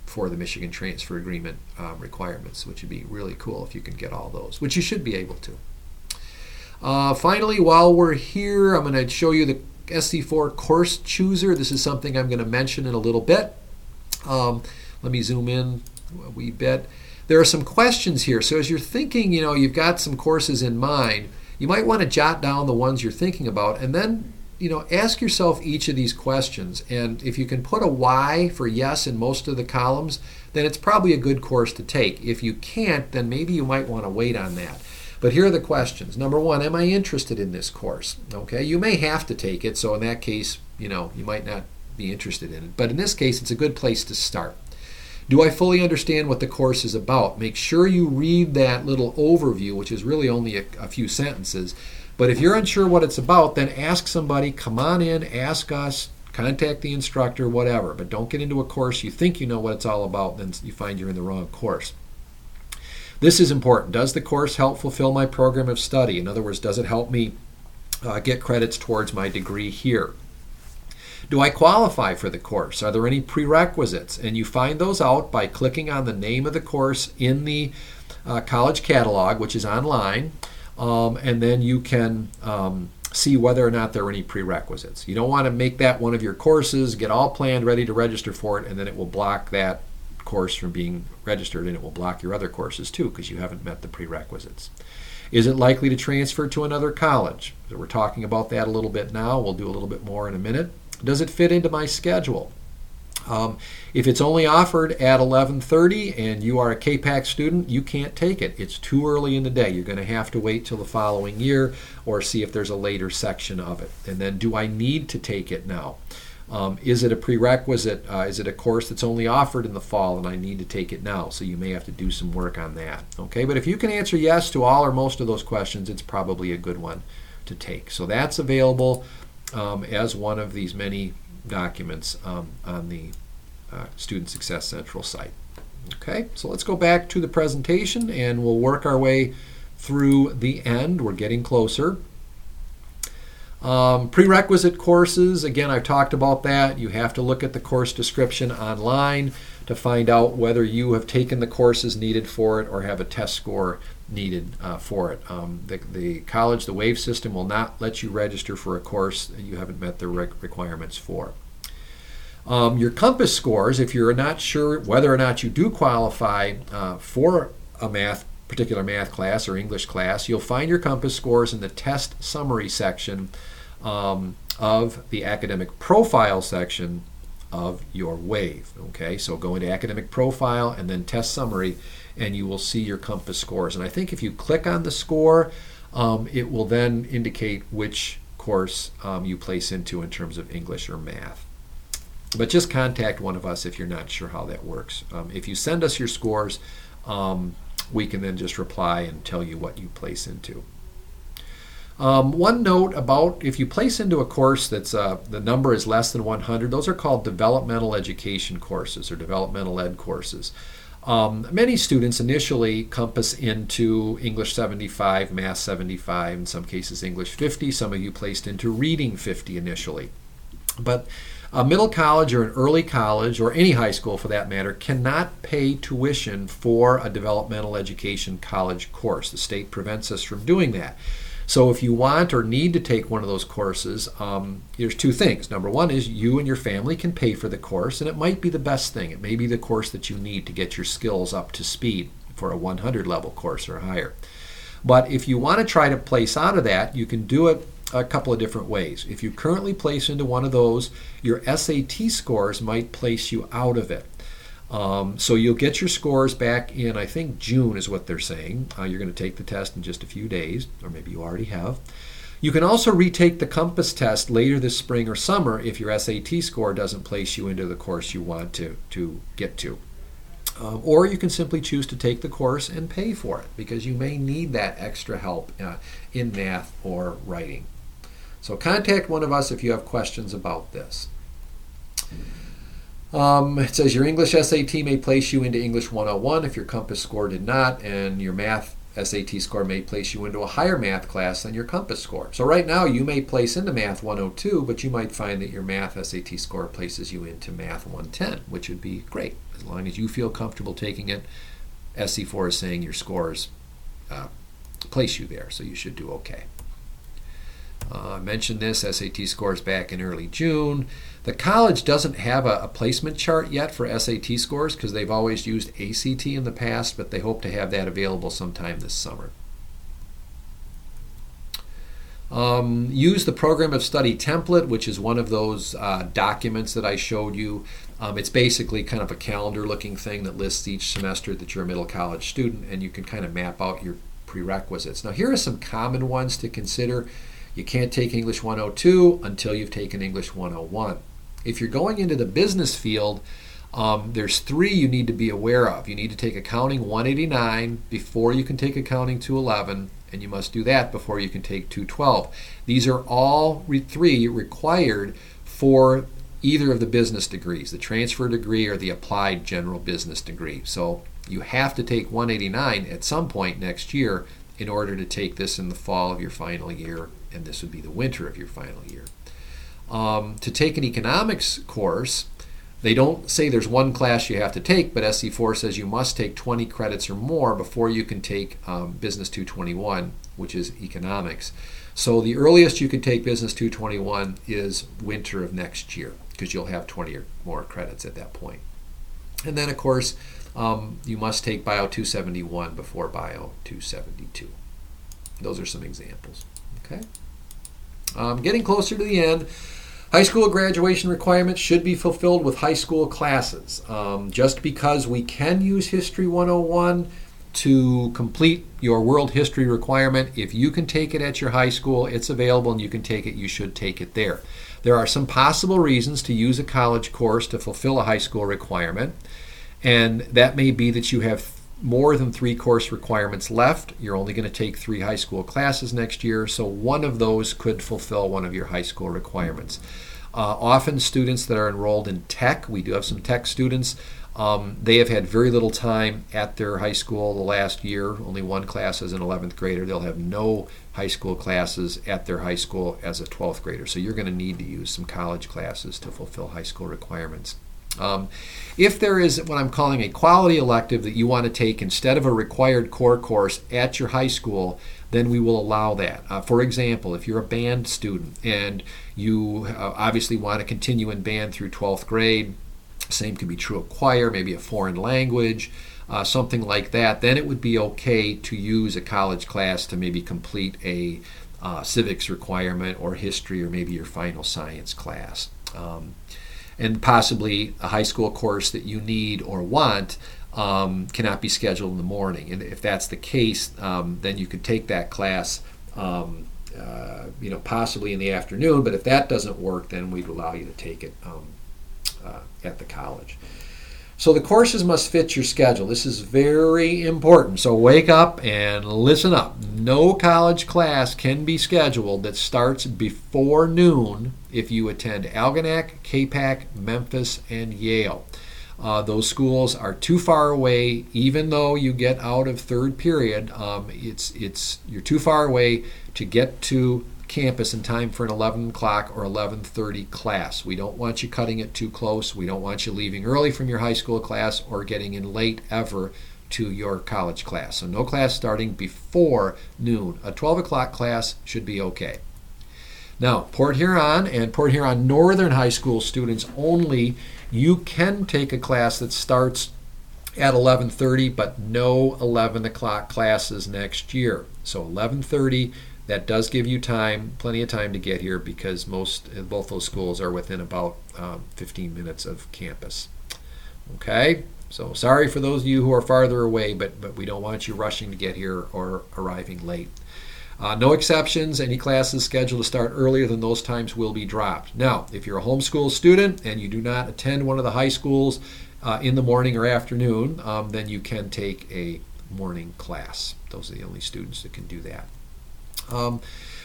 for the Michigan Transfer Agreement requirements, which would be really cool if you can get all those, which you should be able to. Finally, while we're here, I'm going to show you the SC4 course chooser. This is something I'm going to mention in a little bit. Let me zoom in a wee bit. There are some questions here. So as you're thinking, you've got some courses in mind, you might want to jot down the ones you're thinking about, and then ask yourself each of these questions. And if you can put a Y for yes in most of the columns, then it's probably a good course to take. If you can't, then maybe you might want to wait on that. But here are the questions. Number one, am I interested in this course? Okay, you may have to take it, so in that case, you might not be interested in it. But in this case, it's a good place to start. Do I fully understand what the course is about? Make sure you read that little overview, which is really only a few sentences. But if you're unsure what it's about, then ask somebody, come on in, ask us, contact the instructor, whatever. But don't get into a course you think you know what it's all about, then you find you're in the wrong course. This is important. Does the course help fulfill my program of study? In other words, does it help me get credits towards my degree here? Do I qualify for the course? Are there any prerequisites? And you find those out by clicking on the name of the course in the college catalog, which is online, and then you can see whether or not there are any prerequisites. You don't want to make that one of your courses, get all planned, ready to register for it, and then it will block that course from being registered, and it will block your other courses too because you haven't met the prerequisites. Is it likely to transfer to another college? So we're talking about that a little bit now. We'll do a little bit more in a minute. Does it fit into my schedule? If it's only offered at 11:30 and you are a KPAC student, you can't take it. It's too early in the day. You're going to have to wait till the following year or see if there's a later section of it. And then, do I need to take it now? Is it a prerequisite? Is it a course that's only offered in the fall and I need to take it now? So you may have to do some work on that. Okay, but if you can answer yes to all or most of those questions, it's probably a good one to take. So that's available as one of these many documents on the Student Success Central site. Okay, so let's go back to the presentation and we'll work our way through the end. We're getting closer. Prerequisite courses, again, I've talked about that. You have to look at the course description online to find out whether you have taken the courses needed for it or have a test score needed for it. The college, the WAVE system, will not let you register for a course that you haven't met the requirements for. Your COMPASS scores, if you're not sure whether or not you do qualify for a particular math class or English class, you'll find your COMPASS scores in the test summary section of the academic profile section of your WAVE. Okay, so go into academic profile and then test summary, and you will see your COMPASS scores. And I think if you click on the score, it will then indicate which course you place into in terms of English or math. But just contact one of us if you're not sure how that works. If you send us your scores, we can then just reply and tell you what you place into. One note about if you place into a course that's the number is less than 100, those are called developmental education courses or developmental ed courses. Many students initially compass into English 75, Math 75, in some cases English 50. Some of you placed into Reading 50 initially. But a middle college or an early college, or any high school for that matter, cannot pay tuition for a developmental education college course. The state prevents us from doing that. So if you want or need to take one of those courses, there's two things. Number one is you and your family can pay for the course, and it might be the best thing. It may be the course that you need to get your skills up to speed for a 100 level course or higher. But if you want to try to place out of that, you can do it a couple of different ways. If you currently place into one of those, your SAT scores might place you out of it. So you'll get your scores back in, I think June is what they're saying. You're going to take the test in just a few days, or maybe you already have. You can also retake the Compass test later this spring or summer if your SAT score doesn't place you into the course you want to get to. Or you can simply choose to take the course and pay for it, because you may need that extra help in math or writing. So contact one of us if you have questions about this. It says your English SAT may place you into English 101 if your Compass score did not, and your Math SAT score may place you into a higher math class than your Compass score. So right now you may place into Math 102, but you might find that your Math SAT score places you into Math 110, which would be great. As long as you feel comfortable taking it, SC4 is saying your scores place you there, so you should do okay. I mentioned this, SAT scores back in early June. The college doesn't have a placement chart yet for SAT scores because they've always used ACT in the past, but they hope to have that available sometime this summer. Use the program of study template, which is one of those documents that I showed you. It's basically kind of a calendar looking thing that lists each semester that you're a middle college student, and you can kind of map out your prerequisites. Now here are some common ones to consider. You can't take English 102 until you've taken English 101. If you're going into the business field, there's three you need to be aware of. You need to take Accounting 189 before you can take Accounting 211, and you must do that before you can take 212. These are all three required for either of the business degrees, the transfer degree or the applied general business degree. So you have to take 189 at some point next year in order to take this in the fall of your final year, and this would be the winter of your final year. To take an economics course, they don't say there's one class you have to take, but SC4 says you must take 20 credits or more before you can take Business 221, which is economics. So the earliest you can take Business 221 is winter of next year, because you'll have 20 or more credits at that point. And then, of course, you must take Bio 271 before Bio 272. Those are some examples. Okay. Getting closer to the end. High school graduation requirements should be fulfilled with high school classes. Just because we can use History 101 to complete your world history requirement, if you can take it at your high school, it's available and you can take it, you should take it there. There are some possible reasons to use a college course to fulfill a high school requirement, and that may be that you have more than 3 course requirements left. You're only going to take 3 high school classes next year, so one of those could fulfill one of your high school requirements. Often students that are enrolled in tech, we do have some tech students, they have had very little time at their high school the last year, only 1 class as an 11th grader. They'll have no high school classes at their high school as a 12th grader, so you're going to need to use some college classes to fulfill high school requirements. If there is what I'm calling a quality elective that you want to take instead of a required core course at your high school, then we will allow that. For example, if you're a band student and you obviously want to continue in band through 12th grade, same can be true of choir, maybe a foreign language, something like that, then it would be okay to use a college class to maybe complete a civics requirement or history or maybe your final science class. And possibly a high school course that you need or want cannot be scheduled in the morning. And if that's the case, then you could take that class possibly in the afternoon, but if that doesn't work, then we'd allow you to take it at the college. So the courses must fit your schedule. This is very important. So wake up and listen up. No college class can be scheduled that starts before noon if you attend Algonac, Capac, Memphis, and Yale. Those schools are too far away. Even though you get out of third period, you're too far away to get to campus in time for an 11 o'clock or 11:30 class. We don't want you cutting it too close. We don't want you leaving early from your high school class or getting in late ever to your college class. So no class starting before noon. A 12 o'clock class should be okay. Now, Port Huron and Port Huron Northern High School students only, you can take a class that starts at 11:30, but no 11 o'clock classes next year. So 11:30, that does give you time, plenty of time to get here, because both those schools are within about 15 minutes of campus. Okay, so sorry for those of you who are farther away, but we don't want you rushing to get here or arriving late. No exceptions. Any classes scheduled to start earlier than those times will be dropped. Now, if you're a homeschool student and you do not attend one of the high schools in the morning or afternoon, then you can take a morning class. Those are the only students that can do that.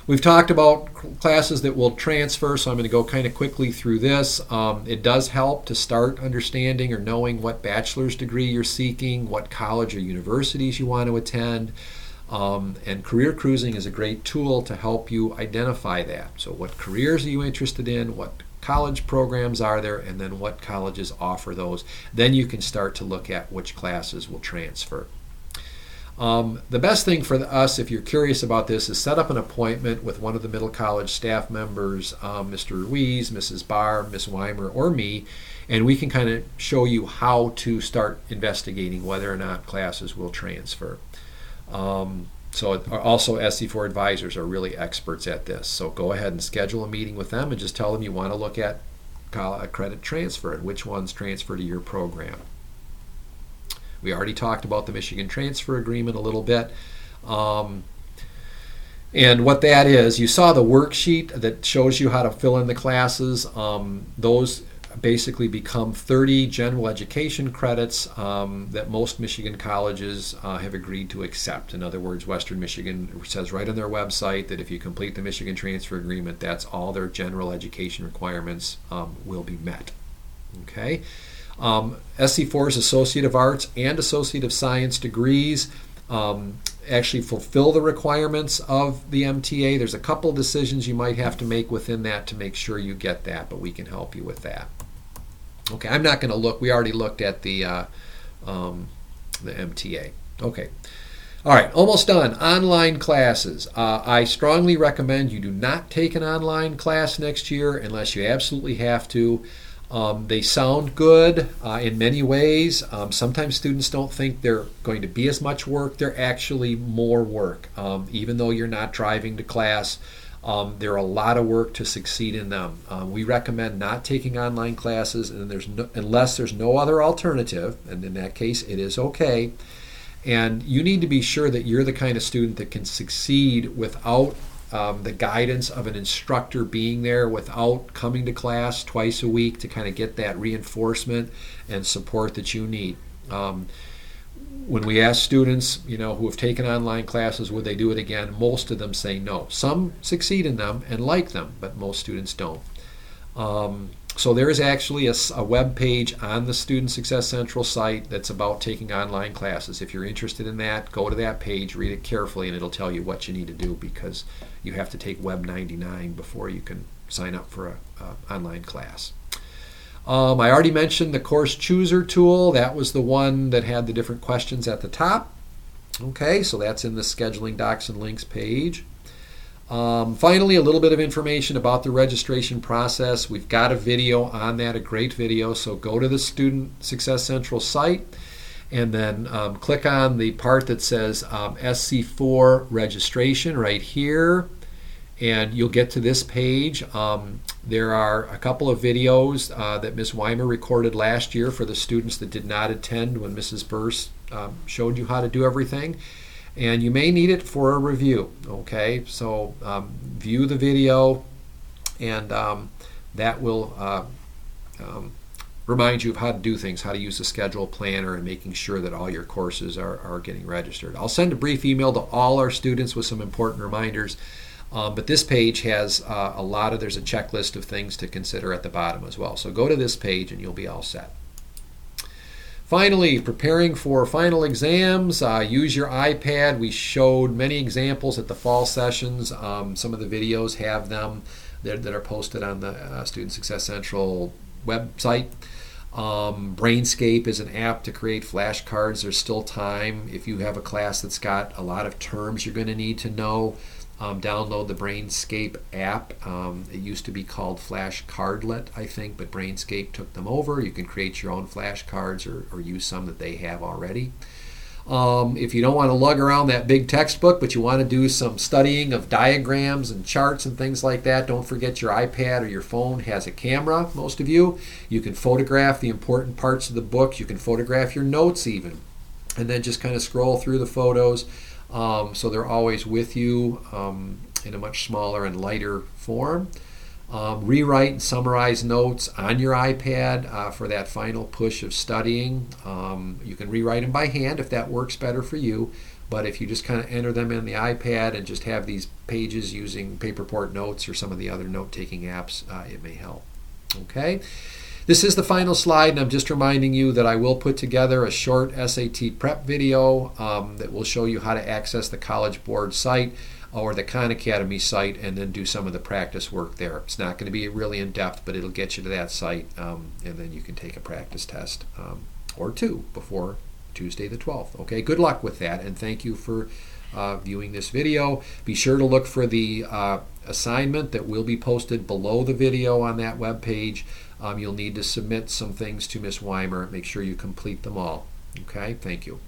We've talked about classes that will transfer, so I'm going to go kind of quickly through this. It does help to start understanding or knowing what bachelor's degree you're seeking, what college or universities you want to attend. And career cruising is a great tool to help you identify that. So what careers are you interested in, what college programs are there, and then what colleges offer those. Then you can start to look at which classes will transfer. The best thing for us, if you're curious about this, is set up an appointment with one of the Middle College staff members, Mr. Ruiz, Mrs. Barr, Ms. Weimer, or me, and we can kind of show you how to start investigating whether or not classes will transfer. So also SC4 advisors are really experts at this. So go ahead and schedule a meeting with them and just tell them you want to look at credit transfer and which ones transfer to your program. We already talked about the Michigan Transfer Agreement a little bit. And what that is, you saw the worksheet that shows you how to fill in the classes. Those basically become 30 general education credits that most Michigan colleges have agreed to accept. In other words, Western Michigan says right on their website that if you complete the Michigan Transfer Agreement, that's all their general education requirements will be met. Okay. SC4's Associate of Arts and Associate of Science degrees actually fulfill the requirements of the MTA. There's a couple decisions you might have to make within that to make sure you get that, but we can help you with that. Okay, I'm not going to look. We already looked at the MTA. Okay. All right, almost done. Online classes. I strongly recommend you do not take an online class next year unless you absolutely have to. They sound good in many ways. Sometimes students don't think they're going to be as much work. They're actually more work. Even though you're not driving to class, they're a lot of work to succeed in them. We recommend not taking online classes unless there's no other alternative, and in that case it is okay. And you need to be sure that you're the kind of student that can succeed without the guidance of an instructor being there, without coming to class twice a week to kind of get that reinforcement and support that you need. When we ask students, who have taken online classes, would they do it again? Most of them say no. Some succeed in them and like them, but most students don't. So there is actually a web page on the Student Success Central site that's about taking online classes. If you're interested in that, go to that page, read it carefully, and it'll tell you what you need to do, because you have to take Web 99 before you can sign up for an online class. I already mentioned the Course Chooser tool. That was the one that had the different questions at the top. Okay, so that's in the Scheduling Docs and Links page. Finally, a little bit of information about the registration process. We've got a video on that, a great video. So go to the Student Success Central site and then click on the part that says SC4 registration right here. And you'll get to this page. There are a couple of videos that Ms. Weimer recorded last year for the students that did not attend when Mrs. Burse showed you how to do everything. And you may need it for a review. Okay, so view the video, and that will remind you of how to do things, how to use the schedule planner, and making sure that all your courses are getting registered. I'll send a brief email to all our students with some important reminders. But this page has there's a checklist of things to consider at the bottom as well. So go to this page and you'll be all set. Finally, preparing for final exams, use your iPad. We showed many examples at the fall sessions. Some of the videos have them that are posted on the Student Success Central website. Brainscape is an app to create flashcards. There's still time. If you have a class that's got a lot of terms you're going to need to know, download the Brainscape app. It used to be called Flashcardlet, I think, but Brainscape took them over. You can create your own flashcards or use some that they have already. If you don't want to lug around that big textbook, but you want to do some studying of diagrams and charts and things like that, don't forget your iPad or your phone has a camera, most of you. You can photograph the important parts of the book. You can photograph your notes even. And then just kind of scroll through the photos so they're always with you in a much smaller and lighter form. Rewrite and summarize notes on your iPad for that final push of studying. You can rewrite them by hand if that works better for you, but if you just kind of enter them in the iPad and just have these pages using Paperport Notes or some of the other note-taking apps, it may help. Okay. This is the final slide, and I'm just reminding you that I will put together a short SAT prep video that will show you how to access the College Board site or the Khan Academy site and then do some of the practice work there. It's not going to be really in-depth, but it'll get you to that site, and then you can take a practice test or two before Tuesday the 12th. Okay, good luck with that, and thank you for viewing this video. Be sure to look for the assignment that will be posted below the video on that web page. You'll need to submit some things to Ms. Weimer. Make sure you complete them all. Okay, thank you.